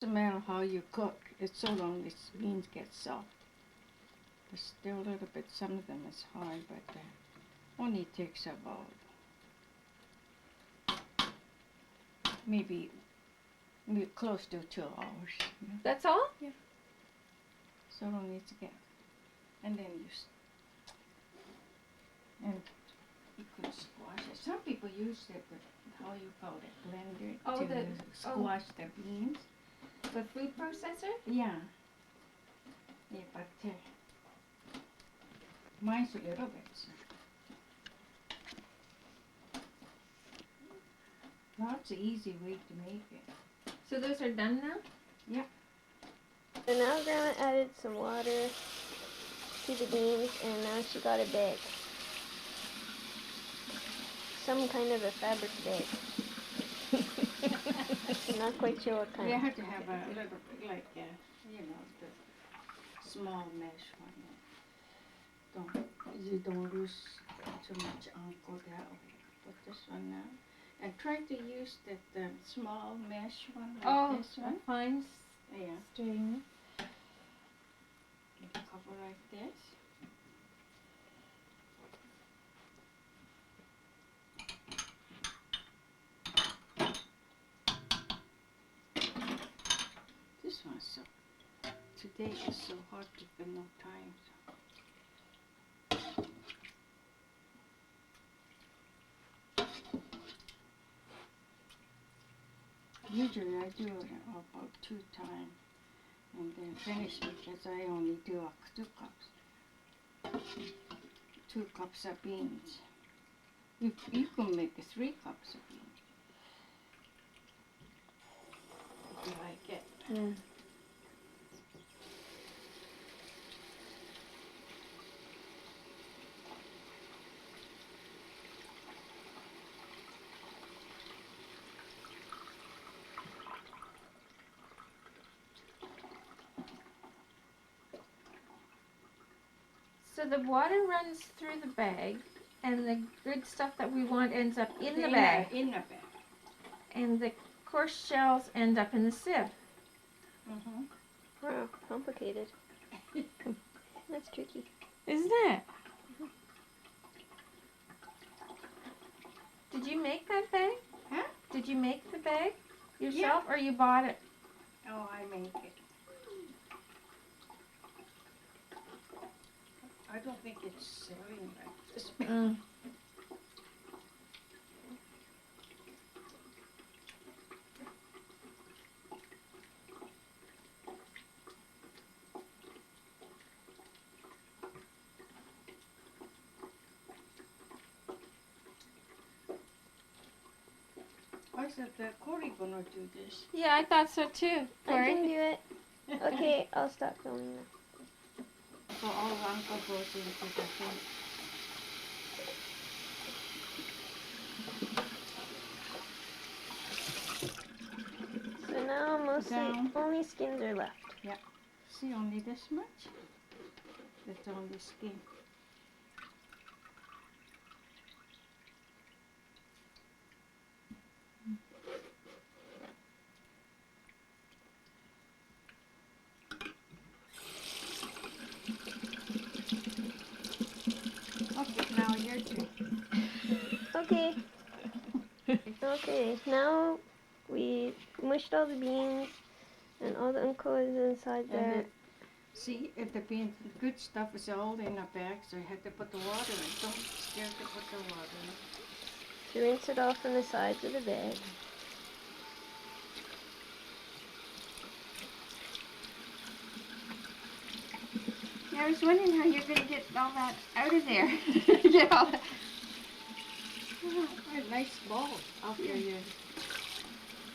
Doesn't matter how you cook, it's so long as beans get soft. There's still a little bit, some of them is hard, but only takes about maybe close to 2 hours. That's all? Yeah. So long as get, and then and you could squash it. Some people use it, how you call it, blender to squash the beans. The food processor? Yeah. Yeah, but mine's a little bit. That's an easy way to make it. So those are done now? Yeah. So now Grandma added some water to the beans, and now she got a bag. Some kind of a fabric bag. I'm not quite sure what kind. You have to have a little bit like, the small mesh one. You don't lose too much Unko that way. Put this one now. And try to use the small mesh one like this one. Fine Yeah. string. Cover like this. This one's so, today is so hot to spend no time. Usually I do it about 2 times and then finish because I only do 2 cups. 2 cups of beans. You can make 3 cups of beans. If you like it. Yeah. So the water runs through the bag, and the good stuff that we want ends up in the bag. In the bag. And the coarse shells end up in the sieve. Mm-hmm. Wow, complicated. That's tricky. Isn't it? Did you make that bag? Huh? Did you make the bag yourself, or you bought it? Oh, I make it. I don't think it's selling like this. I said that Corey gonna do this. Yeah, I thought so too. I can Corey? do it. Okay, I'll stop filming now. So all Unko goes into the thing. So now mostly Down. only skins are left. See, only this much? That's only skin. Okay, now your turn. Okay. Okay, now we mushed all the beans and all the Unko is inside there. See, if the beans, the good stuff is all in a bag, so you have to put the water in. Don't scare to put the water in. So rinse it off from the sides of the bag. Yeah, I was wondering how you're going to get all that out of there. Get all that. A nice ball after you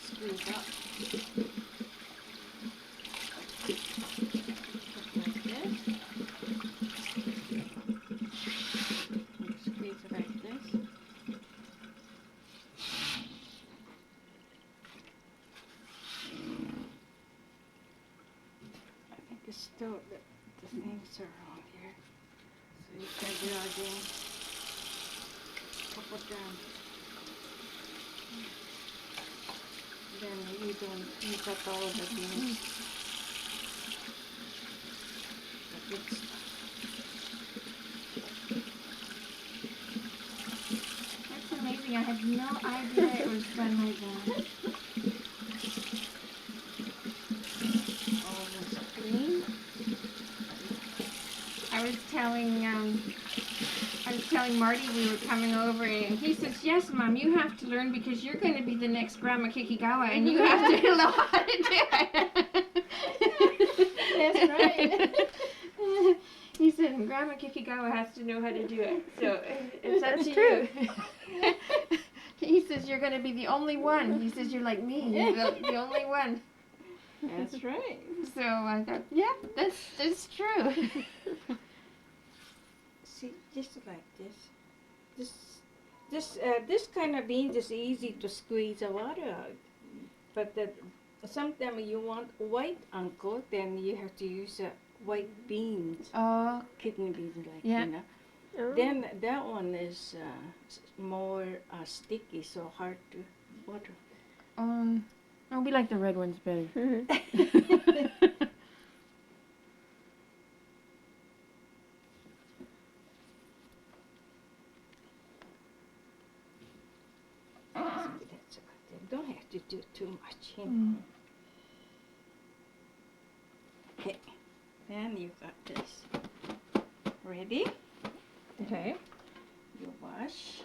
squeeze up. Like this. Squeeze it like this. I think it's still, the things are on here. So you can do it again. Couple down. Then you don't use up all the beans. The good stuff. That's amazing. I had no idea it was done like that. Almost clean. I was telling Marty we were coming over, and he says, "Yes, Mom, you have to learn because you're going to be the next Grandma Kikigawa, and you have to know how to do it." That's right. He said, "Grandma Kikigawa has to know how to do it, so it's up That's to true. you." He says, "You're going to be the only one." He says, "You're like me, you're the only one." That's right. So I thought, yeah, that's true. See, just like this. This kind of beans is easy to squeeze the water out. But sometimes you want white unko, then you have to use white beans, Oh, kidney beans, like Yeah. you know. Oh. Then that one is more sticky, so hard to water. we like the red ones better. That's about it. Don't have to do too much. You know. Okay, then you got this. Ready? Okay. You wash.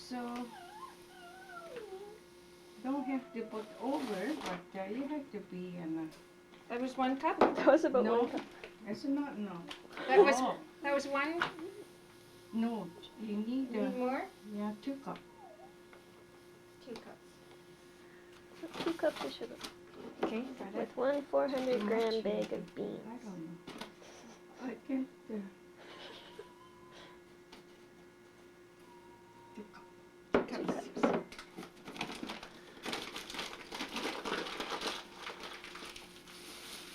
So, don't have to put over, but you have to be in That was 1 cup. That was about No. one cup. It's not, no. That was 1. No, you need, Need more? 2 cups. 2 cups. 2 cups of sugar. Okay, got it. With one 400-gram bag of beans. I don't know. I can't, 2 cups. 2 cups.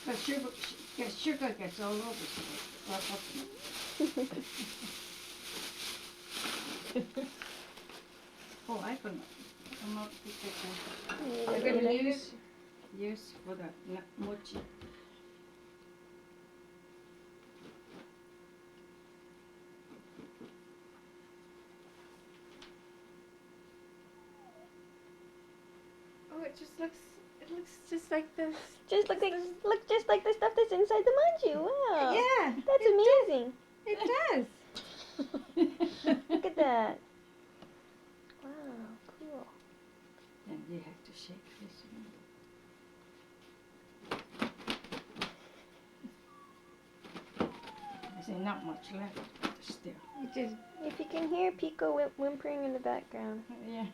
But sugar gets all over the place. Oh, I can come up with You it. need I'm a gonna blender. use for the mochi. Oh, it looks just like this. Look just like the stuff that's inside the manju. Wow. Yeah, That's amazing. it does. Look at that. Wow, cool. And you have to shake this one. There's not much left, but still. It is. If you can hear Pico whimpering in the background, Yeah.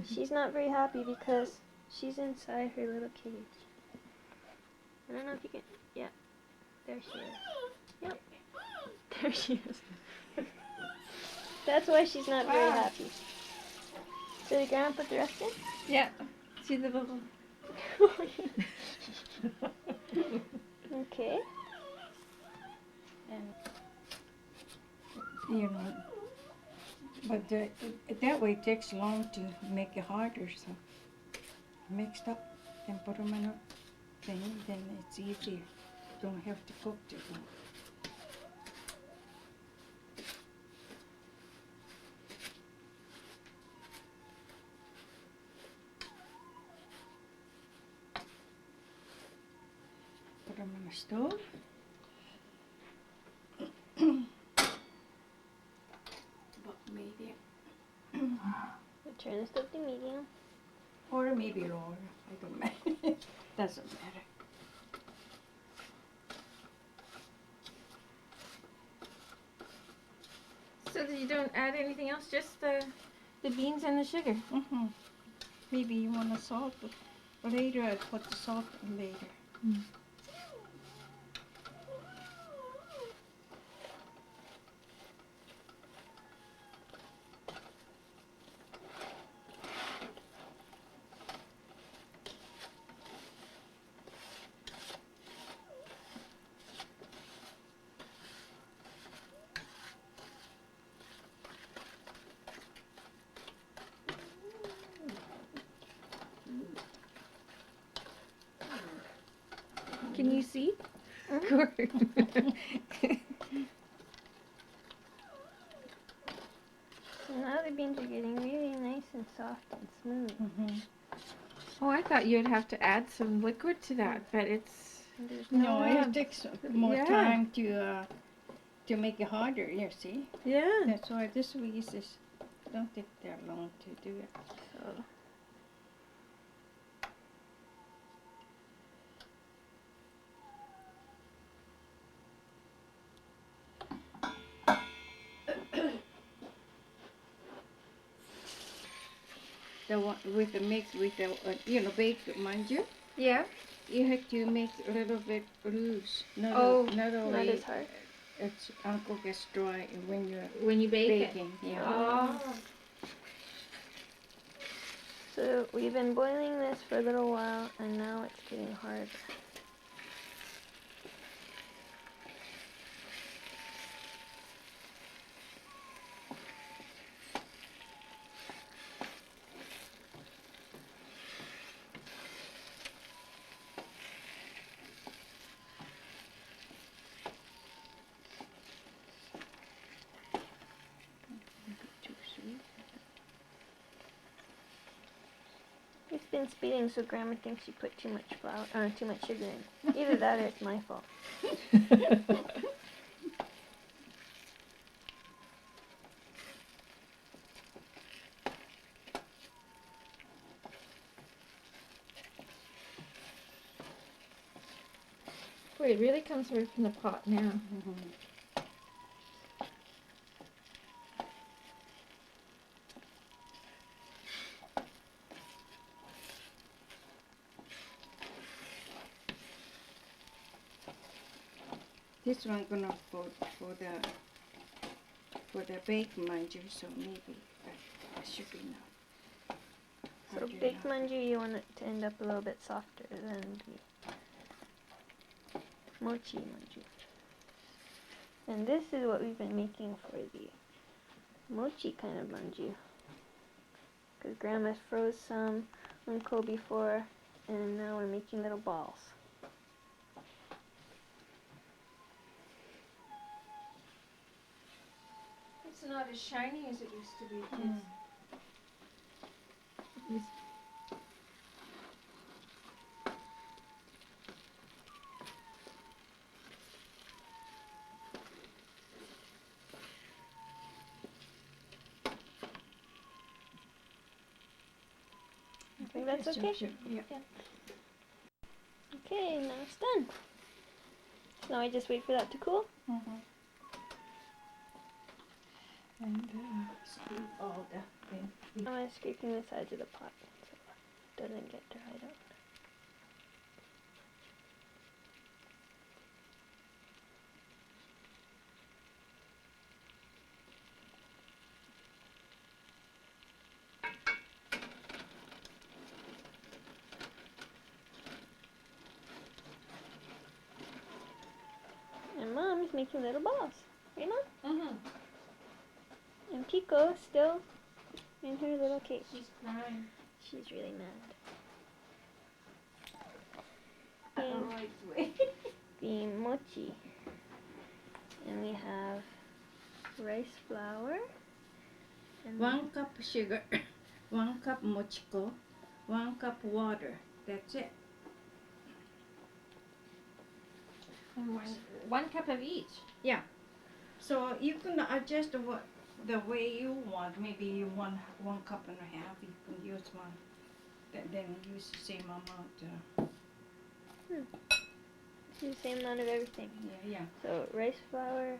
she's not very happy because she's inside her little cage. I don't know if you can. Yeah, there she is. Yep, there she is. That's why she's not very Wow. happy. So the grandma put the rest in? Yeah. See the little. Okay. And, you know, but that way it takes long to make it harder, so mixed up, then put them in a thing, then it's easier. Don't have to cook too long. Put them on the stove. About medium. We'll turn the stove to medium. Or maybe lower. I don't know. Doesn't matter. So that you don't add anything else, just the beans and the sugar. Mm-hmm. Maybe you want to salt it. But later I put the salt in later. see? Mhm. Corn. So now the beans are getting really nice and soft and smooth. Mm-hmm. Oh, I thought you'd have to add some liquid to that, but it's And there's No, no. Yeah. it takes more Yeah. time to make it harder. You see, yeah. that's why this squeeze is don't take that long to do it. So The one with the mix with the baked manju, Yeah. you have to make a little bit loose. Not Oh, not not only as hard. it's Uncle gets dry when you're When you bake it. baking. Yeah. Oh. So we've been boiling this for a little while, and now it's getting hard. Too sweet. It's been speeding, so Grandma thinks she put too much too much sugar in. Either that or it's my fault. Boy, it really comes right from the pot now. Mhm. This one gonna for the baked manju, so maybe that should be enough. So Harder baked enough. manju, you want it to end up a little bit softer than the mochi manju. And this is what we've been making for the mochi kind of manju. Because Grandma froze some Unko before, and now we're making little balls. It's not as shiny as it used to be, kids. Mm. I think that's okay. Yeah. Okay, now it's done. Now I just wait for that to cool. Mhm. And scoop all the thing. I'm scraping the sides of the pot so it doesn't get dried out. And Mom's making little balls. Right, Mom? Mm-hmm. And Pico's still in her little cage. She's crying. She's really mad. All right, wait. The mochi. And we have rice flour. And 1 cup sugar, 1 cup mochiko, 1 cup water. That's it. And 1 cup of each. So you can adjust the way you want. Maybe you want 1 cup and a half. You can use one. Then use the same amount. the same amount of everything. Yeah. So rice flour,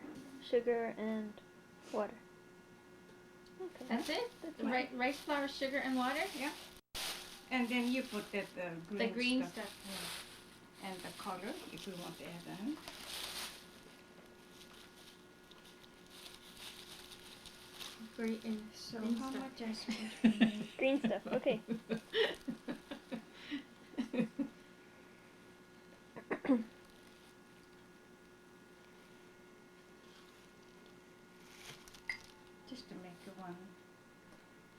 sugar, and water. Okay. That's it? That's The it. rice flour, sugar, and water? And then you put that green, The green stuff. stuff. Yeah. And the color, if you want to add that. Green, So green how stuff. much I supposed to make? Green stuff. Okay. Just to make it one.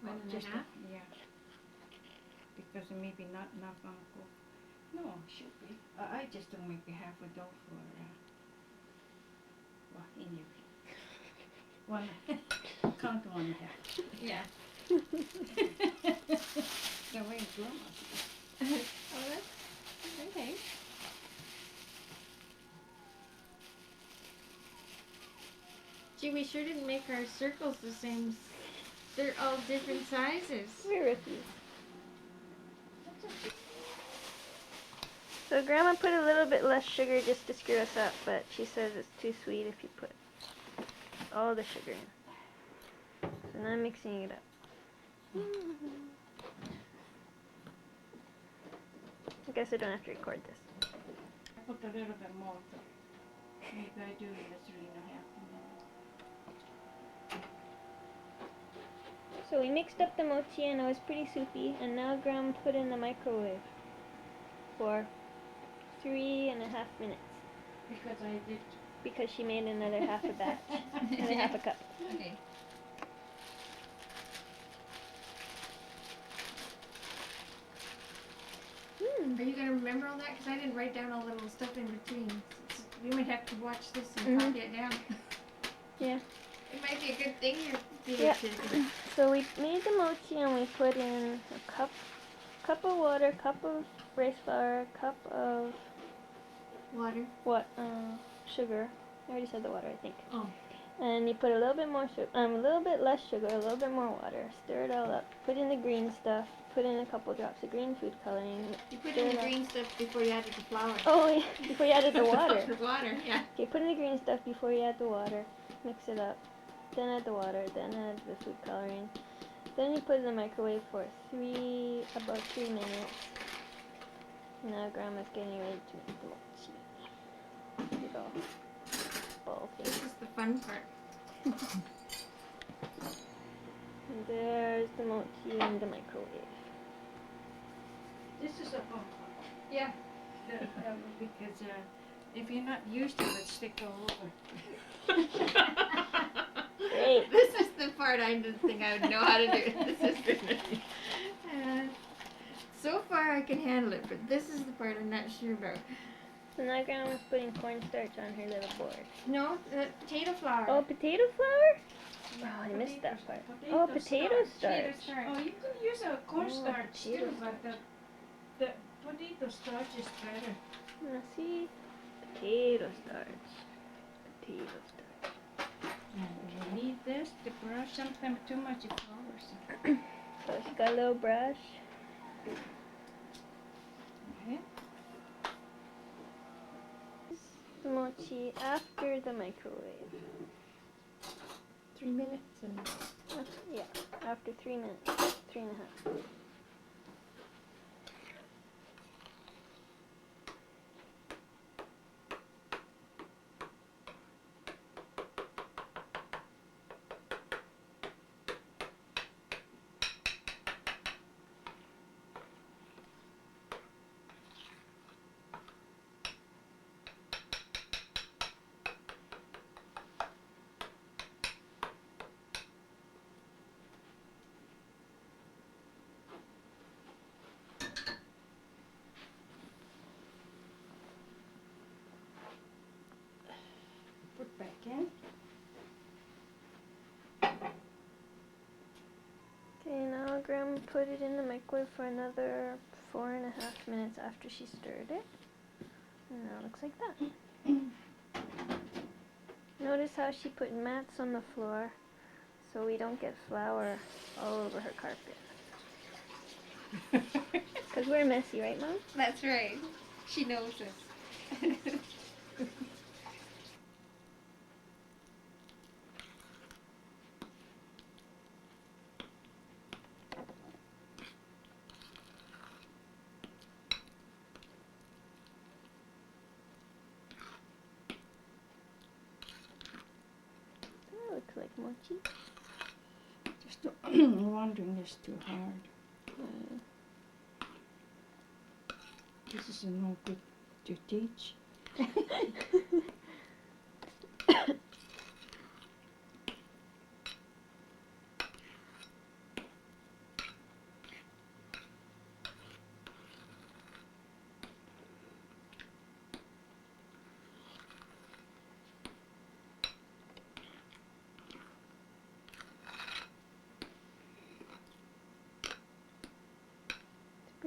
One and a just half? yeah. Because maybe not enough Uncle. No, should be. I just don't make a half a dough for, well, anyway. One, count one half. Yeah. The way it grows. Oh, that's okay. Gee, we sure didn't make our circles the same. They're all different sizes. We're rookies. So Grandma put a little bit less sugar just to screw us up, but she says it's too sweet if you put all the sugar in. So now I'm mixing it up. I guess I don't have to record this. I put a little bit more. Maybe I do the 3.5. So we mixed up the mochi and it was pretty soupy, and now Grandma put in the microwave for 3.5 minutes Because I did. because she made another half a batch, another half a cup. Okay. Are you going to remember all that? Because I didn't write down all the little stuff in between. We might have to watch this and copy it down. Yeah. It might be a good thing you're Yeah. videotaping. So we made the mochi and we put in a cup of water, cup of rice flour, cup of Water. sugar. I already said the water, I think. Oh. And you put a little bit more sugar, a little bit less sugar, a little bit more water. Stir it all up. Put in the green stuff. Put in a couple drops of green food coloring. You put stir in it the up. green stuff before you added the flour. Oh, yeah, before you added the water. The water, yeah. Okay, put in the green stuff before you add the water. Mix it up. Then add the water. Then add the food coloring. Then you put it in the microwave for about 3 minutes. Now Grandma's getting ready to make the mochi. Big ol' ball thing. This is the fun part. And there's the mochi in the microwave. This is a bump. Yeah. Because if you're not used to it, stick all over. Great. This is the part I didn't think I would know how to do. This is so far I can handle it, but this is the part I'm not sure about. So now Grandma's putting cornstarch on her little board. No, the potato flour. Oh, potato flour? Oh, I missed that part. Oh, potato starch. Potato starch. Oh, you can use a cornstarch potato too, but the potato starch is better. Now see? Potato starch. Potato starch. And you need this to brush. Sometimes too much flour. So she got a little brush. Okay. The mochi after the microwave. 3 minutes and Yeah, after 3 minutes. 3.5. Put back in. Okay, now Grandma put it in the microwave for another 4.5 minutes after she stirred it. And now it looks like that. Notice how she put mats on the floor so we don't get flour all over her carpet. Because we're messy, right, Mom? that's right. She knows this. That looks like mochi. Just wondering is too hard. This is no good to teach.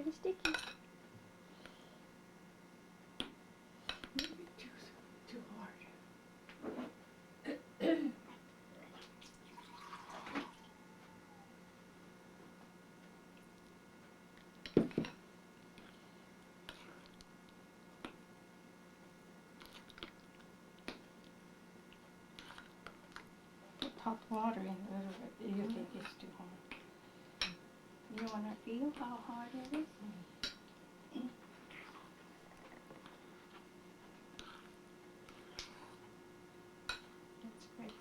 pretty sticky. Maybe too hard. Put hot water in a little bit. You think it's too hard. You wanna feel how hard it is? That's great.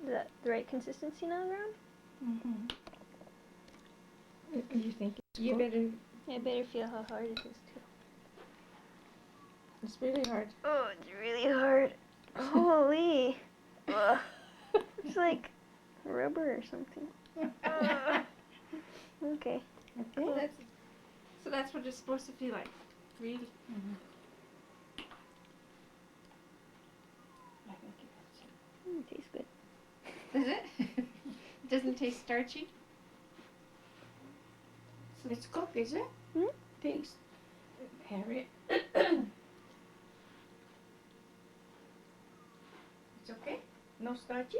Is that the right consistency now, Graham? Mm-hmm. You think it's You good? better. I better feel how hard it is too. It's really hard. Oh, it's really hard. Holy. Ugh. It's like rubber or something. Ugh. Okay. Okay. So that's what it's supposed to feel like. Really. Mm-hmm. I think it's Tastes good. Does it? It doesn't taste starchy? It's cooked, is it? Hmm? Taste. Harriet. It's okay? No starchy?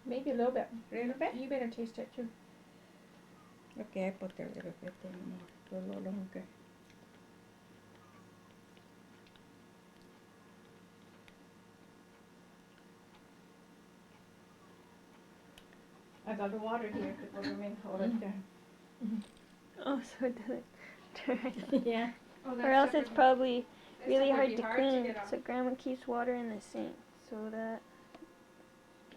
Maybe a little bit. Little bit? You better taste it too. Okay, I put a little bit in more, a little longer. I got the water here to put them in, hold it there. Oh, so it doesn't dry. Yeah. Oh, Or else it's probably really hard to get clean. off. So Grandma keeps water in the sink so that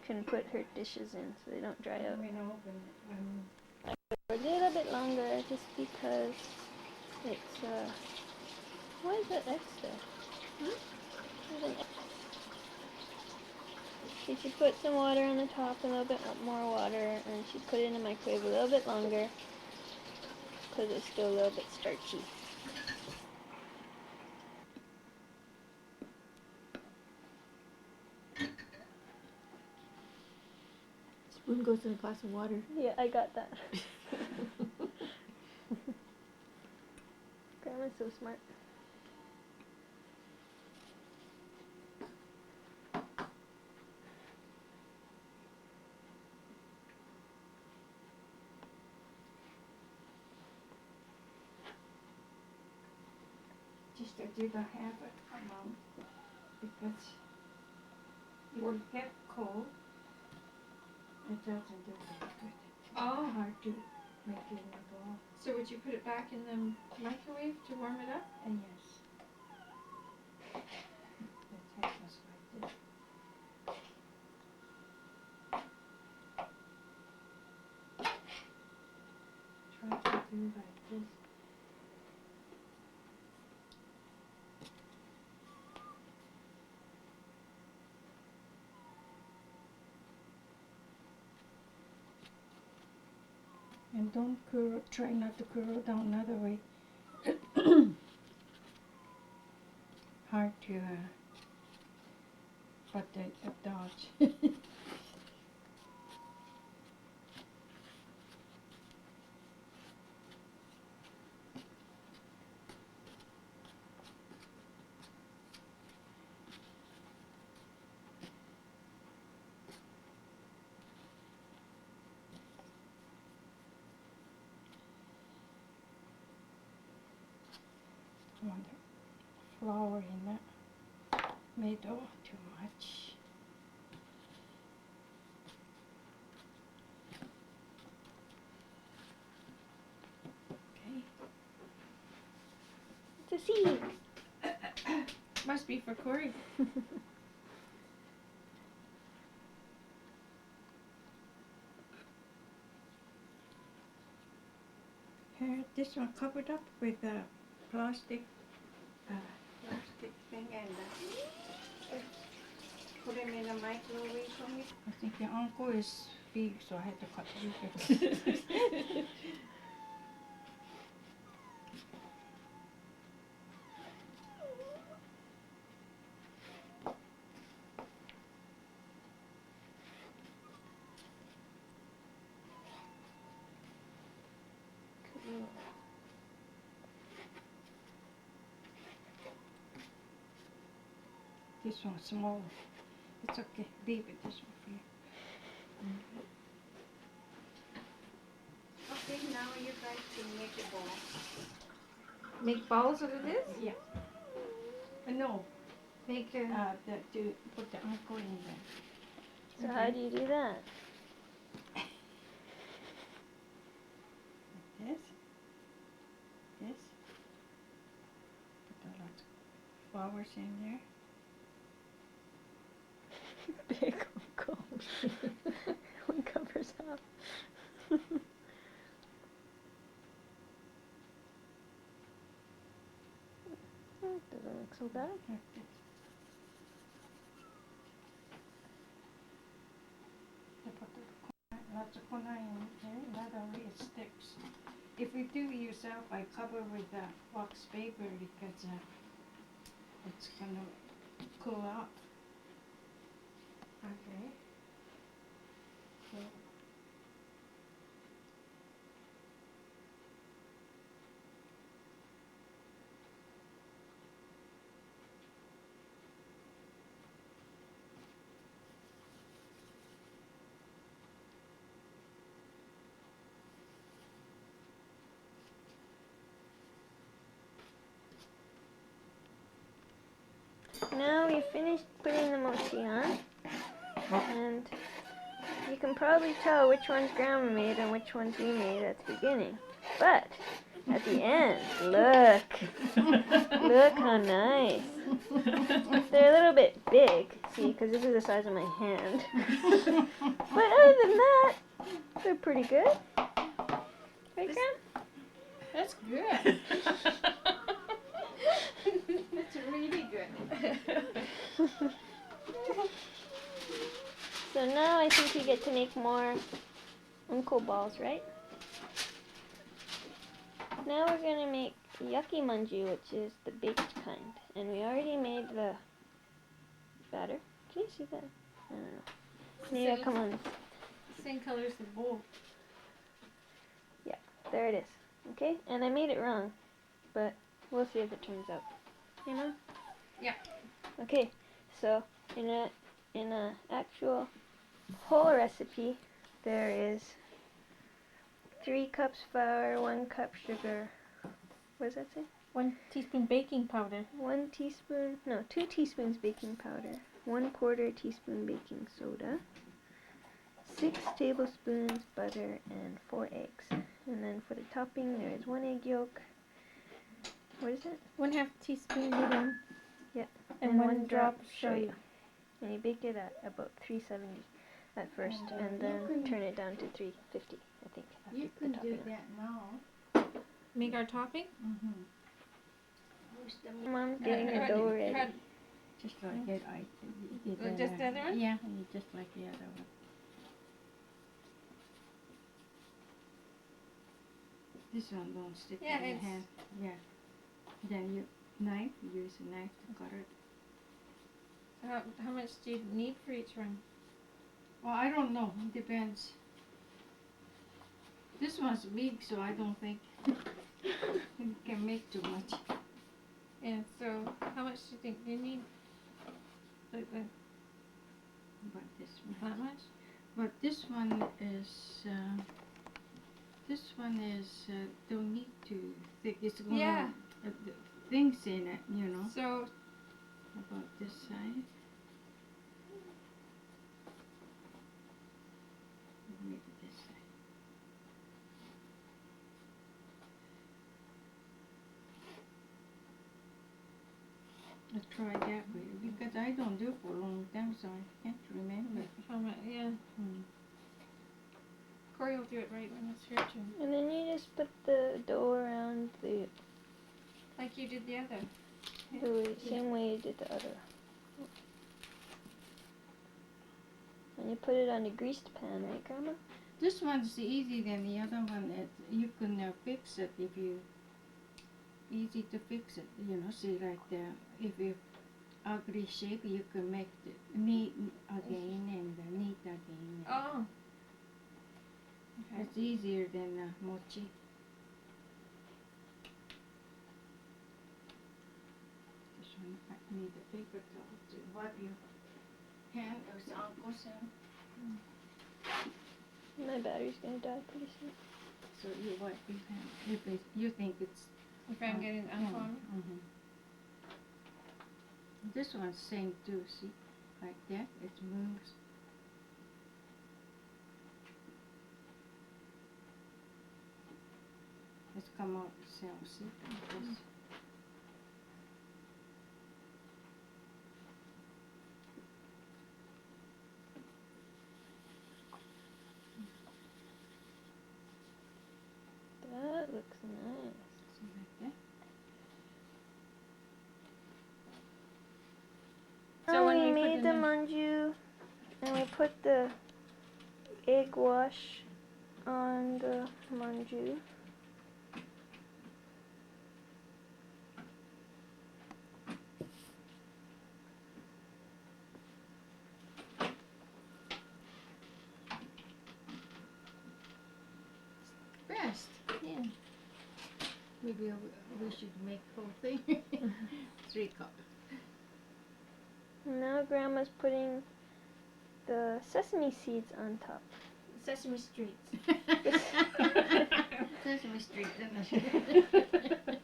can put her dishes in so they don't dry out. When I open it, A little bit longer just because it's why is that extra? There's an X. She should put some water on the top, a little bit more water, and she'd put it in the microwave a little bit longer because it's still a little bit starchy. Spoon goes in a glass of water. Yeah, I got that. Grandma's so smart. just I did a half amount because if you get cold, it doesn't do that good. Oh. Hard to make it in a ball. So would you put it back in the microwave to warm it up? And yes. The happens like this. Try to do like this. And don't curl, try not to curl down another way. Hard to but the dodge. Want the flour in that. Made too much. Okay. It's a seed. Must be for Corey. Here, this one covered up with a plastic thing and put them in a microwave for me. I think your uncle is big, so I had to cut it. This one's small. It's okay. Leave it this one for you. Okay, now you guys can make a ball. Make balls out of this? Yeah. No, Make a. to put the uncle in there. So how do you do that? This. This. Put a lot of flowers in there. Big Unko. One covers up. Doesn't look so bad. Like this. You put lots of kona in there, that way it sticks. If you do it yourself, I cover with wax paper because it's gonna cool out. Okay. So Now we finished putting the mochi on, and you can probably tell which one's Grandma made and which one's we made at the beginning. But at the end, look how nice. They're a little bit big, see, because this is the size of my hand. But other than that, they're pretty good. Right, Grandma? That's good. That's really good. So now I think we get to make more Unko balls, right? Now we're going to make Yucky Manju, which is the baked kind. And we already made the batter. Can you see that? I don't know. Maybe I'll come on. Same color as the bowl. There it is. Okay? And I made it wrong. But we'll see if it turns out. You know? Yeah. Okay. So in a actual whole recipe, there is 3 cups flour, 1 cup sugar. What does that say? 1 teaspoon baking powder. 2 teaspoons baking powder, 1/4 teaspoon baking soda, 6 tablespoons butter, and 4 eggs. And then for the topping, there is 1 egg yolk. What is it? 1/2 teaspoon butter. Yep. And 1 drop shoyu. And you bake it at about 370 at first, And, and then turn it down to 350, I think. After you the can do topping on. that now. Make our topping? Mom's getting the dough ready. Just like it, I did Oh, just the other one? Yeah, and just like the other one. This one don't stick Yeah, in your it's- hand. Yeah. Then use a knife to cut it. How much do you need for each one? Well, I don't know. It depends. This one's big, so I don't think you can make too much. Yeah, so how much do you think you need? Like But that much? But this one is don't need to thick. It's gonna Yeah. things in it, you know. So About this side. Maybe this side. Let's try that way because I don't do it for a long time, so I can't remember. how much? Yeah. Corey will do it right when it's her turn, And then you just put the dough around the like you did the other. same way you did the other. And you put it on a greased pan, right, Grandma? This one's easy than the other one. You can fix it if you easy to fix it. You know, see right there. If you ugly shape, you can make it neat again and neat again. Oh. Okay. It's easier than mochi. This one I need a paper towel too. wipe your hand or uncle's hand. My battery's gonna die pretty soon. So you wipe your hand. You think it's. If I'm getting Unko on. Mm-hmm. This one's same too. See, like that, it moves. It's come out itself. See, this. That looks nice. See like that. So Oh, when we we put made in the the- manju, and we put the egg wash on the manju. Best. Yeah. Maybe we should make whole thing. 3 cups. Now Grandma's putting the sesame seeds on top. Sesame Streets. Sesame Street, isn't it?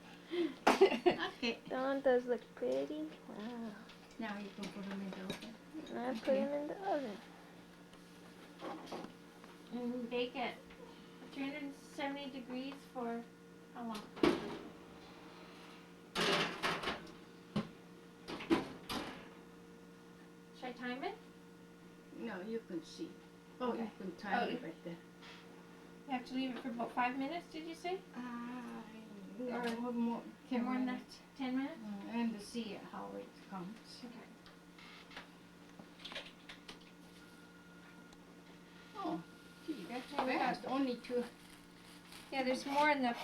Okay. That one does look pretty. Wow. Now you can put them in the oven. Now I put them in the oven. And bake at 370 degrees for how long? Should I time it? No, you can see. Oh, Okay. you can time Oh, it right there. You have to leave it for about 5 minutes, did you say? Or Or more, 10 more than that? minutes. 10 minutes? And to see how it comes. Okay. Oh, gee, that's Oh, we got- fast. Only 2. Yeah, there's more in the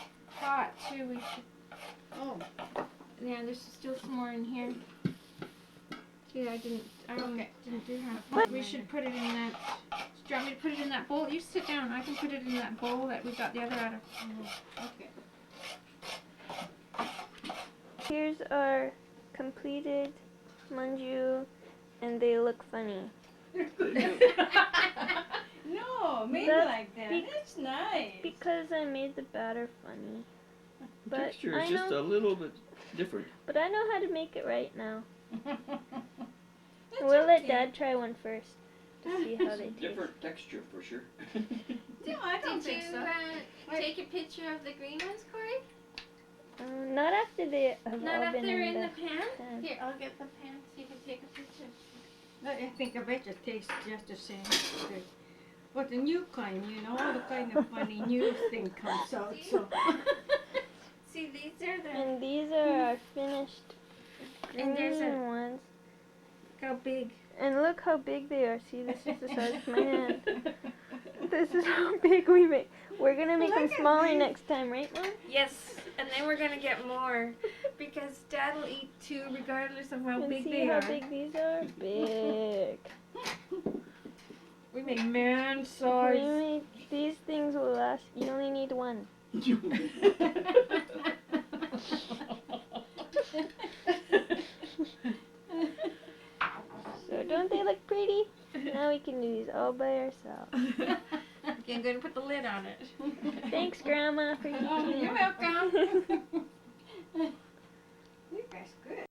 pot too. We should. Oh, Yeah, there's still some more in here. Yeah, I didn't Okay. didn't do that. We should put it in that. Do you want me to put it in that bowl? You sit down. I can put it in that bowl that we got the other out of. okay. Here's our completed manju, and they look funny. No, maybe That's like that. bec- That's nice. Because I made the batter funny. The But texture I is just know- a little bit different. But I know how to make it right now. That's We'll let okay. Dad try one first to see how they taste. Different texture for sure. No, I don't think so. Take a picture of the green ones, Corey? Not after they have Not all after been they're in in the the pan? pan. Here, I'll get the pan so you can take a picture. I think I bet it tastes just the same. But the new kind, all the kind of funny new thing comes out. So. See, these are the. And these are our finished green And there's a- ones. Look how big. And look how big they are. See, this is the size of my hand. This is how big we make. We're gonna make them Look at smaller these. next time, right, Mom? Yes, and then we're gonna get more because Dad will eat 2 regardless of how And big see they how are. big these are? Big. We make man We size. made, these things will last. You only need one. So don't they look pretty? Now we can do these all by ourselves. Okay, I'm gonna put the lid on it. Thanks, Grandma, for Oh, teaching you're me. welcome. You guys good.